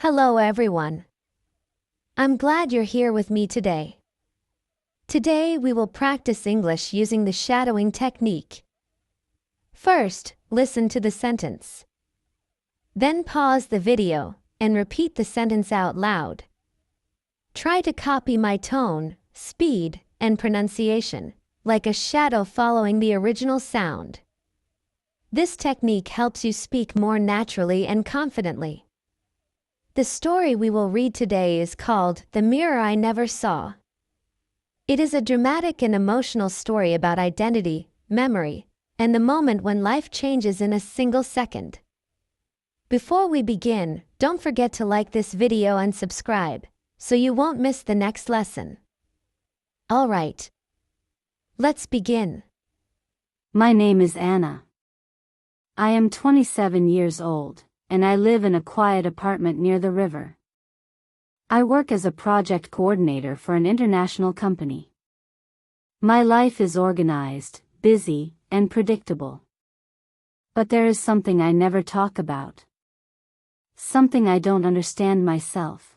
Hello everyone. I'm glad you're here with me today. Today we will practice English using the shadowing technique. First, listen to the sentence. Then pause the video and repeat the sentence out loud. Try to copy my tone, speed, and pronunciation, like a shadow following the original sound. This technique helps you speak more naturally and confidently. The story we will read today is called The Mirror I Never Saw. It is a dramatic and emotional story about identity, memory, and the moment when life changes in a single second. Before we begin, don't forget to like this video and subscribe, so you won't miss the next lesson. Alright. Let's begin. My name is Anna. I am 27 years old, and I live in a quiet apartment near the river. I work as a project coordinator for an international company. My life is organized, busy, and predictable. But there is something I never talk about. Something I don't understand myself.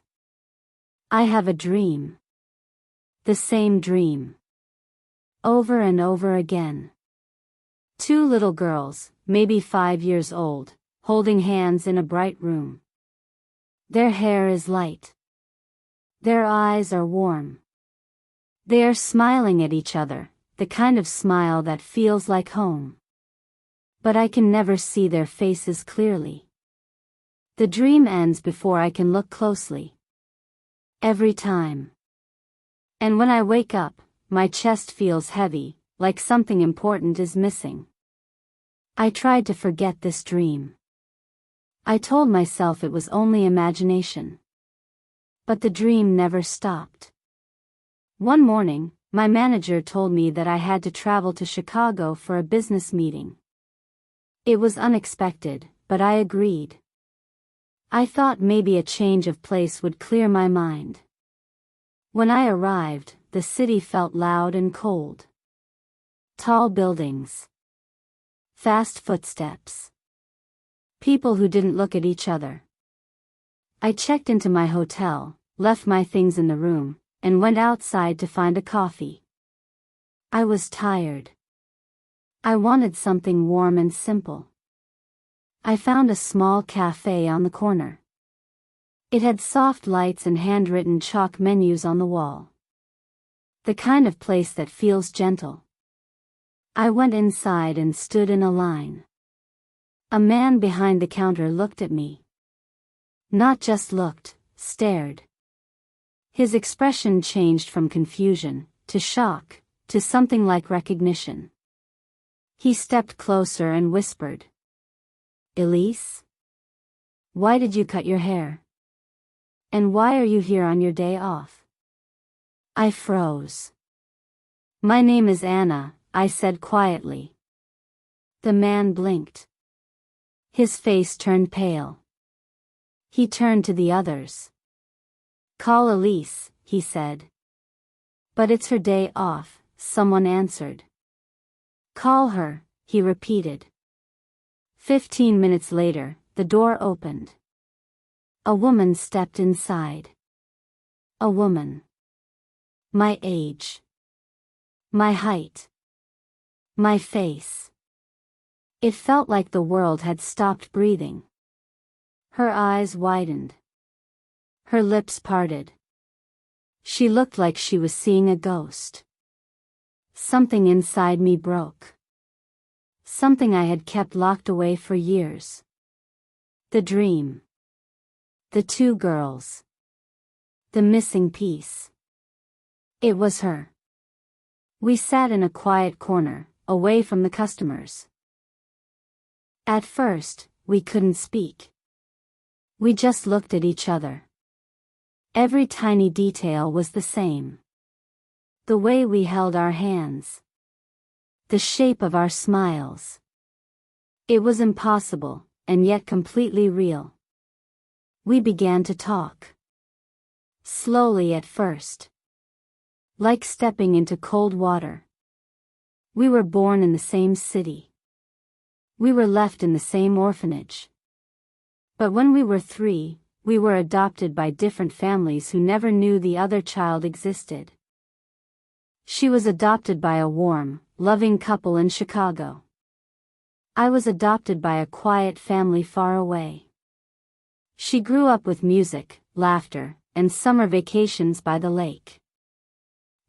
I have a dream. The same dream. Over and over again. Two little girls, maybe 5 years old, holding hands in a bright room. Their hair is light. Their eyes are warm. They are smiling at each other, the kind of smile that feels like home. But I can never see their faces clearly. The dream ends before I can look closely. Every time. And when I wake up, my chest feels heavy, like something important is missing. I tried to forget this dream. I told myself it was only imagination. But the dream never stopped. One morning, my manager told me that I had to travel to Chicago for a business meeting. It was unexpected, but I agreed. I thought maybe a change of place would clear my mind. When I arrived, the city felt loud and cold. Tall buildings. Fast footsteps. People who didn't look at each other. I checked into my hotel, left my things in the room, and went outside to find a coffee. I was tired. I wanted something warm and simple. I found a small café on the corner. It had soft lights and handwritten chalk menus on the wall. The kind of place that feels gentle. I went inside and stood in a line. A man behind the counter looked at me. Not just looked, stared. His expression changed from confusion, to shock, to something like recognition. He stepped closer and whispered. Elise? Why did you cut your hair? And why are you here on your day off? I froze. My name is Anna, I said quietly. The man blinked. His face turned pale. He turned to the others. Call Elise, he said. But it's her day off, someone answered. Call her, he repeated. 15 minutes later, the door opened. A woman stepped inside. A woman. My age. My height. My face. It felt like the world had stopped breathing. Her eyes widened. Her lips parted. She looked like she was seeing a ghost. Something inside me broke. Something I had kept locked away for years. The dream. The two girls. The missing piece. It was her. We sat in a quiet corner, away from the customers. At first, we couldn't speak. We just looked at each other. Every tiny detail was the same. The way we held our hands. The shape of our smiles. It was impossible, and yet completely real. We began to talk. Slowly at first. Like stepping into cold water. We were born in the same city. We were left in the same orphanage. But when we were 3, we were adopted by different families who never knew the other child existed. She was adopted by a warm, loving couple in Chicago. I was adopted by a quiet family far away. She grew up with music, laughter, and summer vacations by the lake.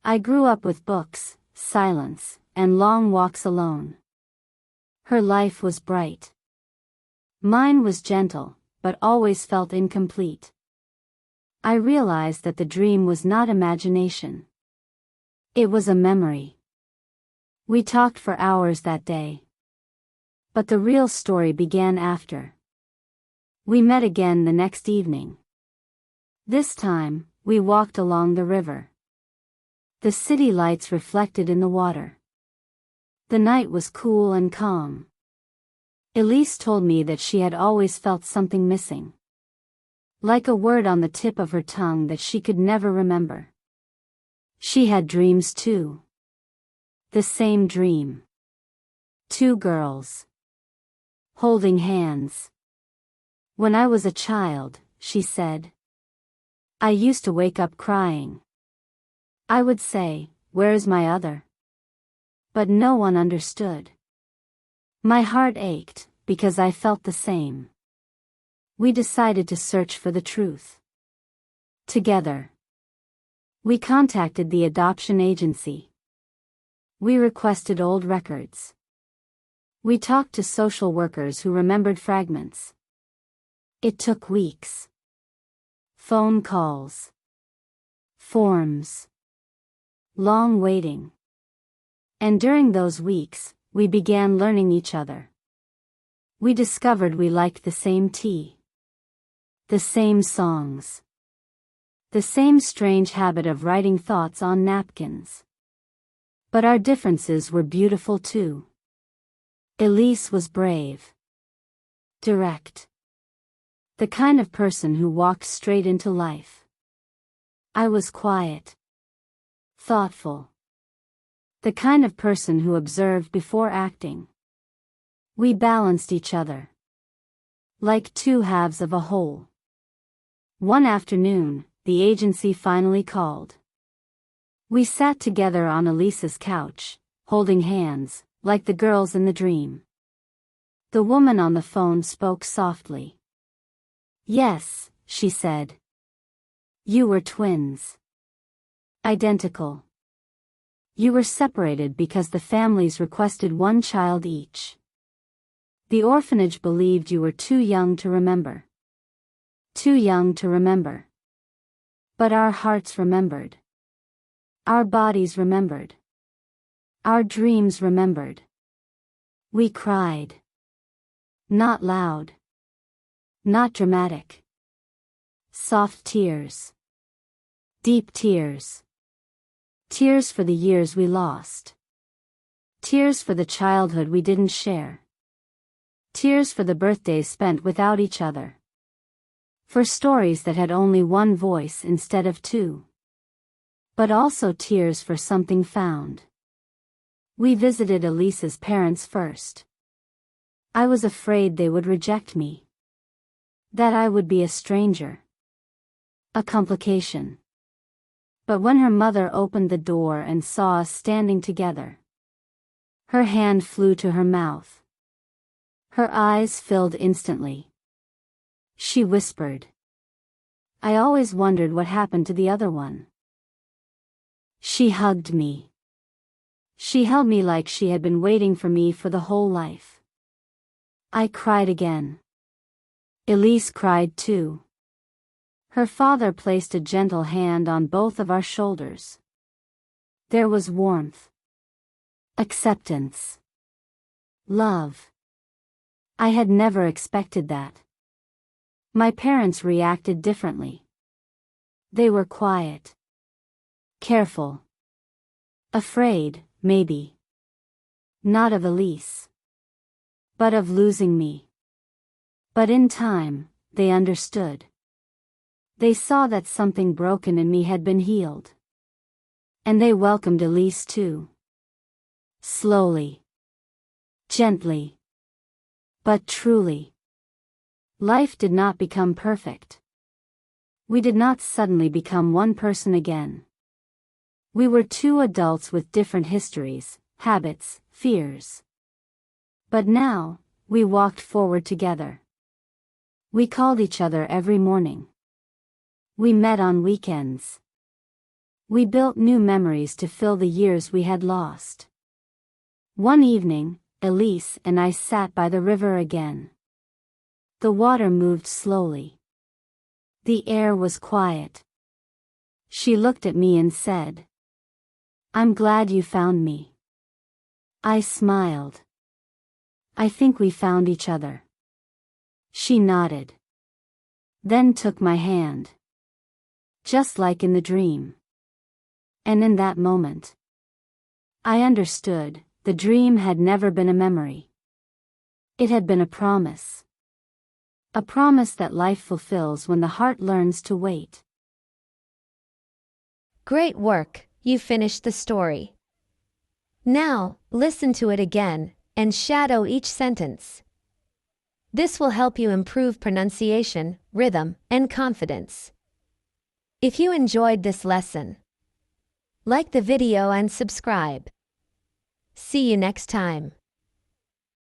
I grew up with books, silence, and long walks alone. Her life was bright. Mine was gentle, but always felt incomplete. I realized that the dream was not imagination. It was a memory. We talked for hours that day. But the real story began after. We met again the next evening. This time, we walked along the river. The city lights reflected in the water. The night was cool and calm. Elise told me that she had always felt something missing. Like a word on the tip of her tongue that she could never remember. She had dreams too. The same dream. 2 girls. Holding hands. When I was a child, she said, I used to wake up crying. I would say, where is my other? But no one understood. My heart ached, because I felt the same. We decided to search for the truth. Together. We contacted the adoption agency. We requested old records. We talked to social workers who remembered fragments. It took weeks. Phone calls. Forms. Long waiting. And during those weeks, we began learning each other. We discovered we liked the same tea. The same songs. The same strange habit of writing thoughts on napkins. But our differences were beautiful too. Elise was brave. Direct. The kind of person who walked straight into life. I was quiet. Thoughtful. The kind of person who observed before acting. We balanced each other. Like 2 halves of a whole. One afternoon, the agency finally called. We sat together on Elise's couch, holding hands, like the girls in the dream. The woman on the phone spoke softly. Yes, she said. You were twins. Identical. You were separated because the families requested 1 child each. The orphanage believed you were too young to remember. Too young to remember. But our hearts remembered. Our bodies remembered. Our dreams remembered. We cried. Not loud. Not dramatic. Soft tears. Deep tears. Tears for the years we lost. Tears for the childhood we didn't share. Tears for the birthdays spent without each other. For stories that had only 1 voice instead of 2. But also tears for something found. We visited Elise's parents first. I was afraid they would reject me. That I would be a stranger. A complication. But when her mother opened the door and saw us standing together, her hand flew to her mouth. Her eyes filled instantly. She whispered. I always wondered what happened to the other one. She hugged me. She held me like she had been waiting for me for the whole life. I cried again. Elise cried too. Her father placed a gentle hand on both of our shoulders. There was warmth. Acceptance. Love. I had never expected that. My parents reacted differently. They were quiet. Careful. Afraid, maybe. Not of Elise. But of losing me. But in time, they understood. They saw that something broken in me had been healed. And they welcomed Elise too. Slowly. Gently. But truly. Life did not become perfect. We did not suddenly become one person again. We were two adults with different histories, habits, fears. But now, we walked forward together. We called each other every morning. We met on weekends. We built new memories to fill the years we had lost. One evening, Elise and I sat by the river again. The water moved slowly. The air was quiet. She looked at me and said, "I'm glad you found me." I smiled. "I think we found each other." She nodded. Then took my hand. Just like in the dream. And in that moment, I understood, the dream had never been a memory. It had been a promise. A promise that life fulfills when the heart learns to wait. Great work, you finished the story. Now, listen to it again, and shadow each sentence. This will help you improve pronunciation, rhythm, and confidence. If you enjoyed this lesson, like the video and subscribe. See you next time.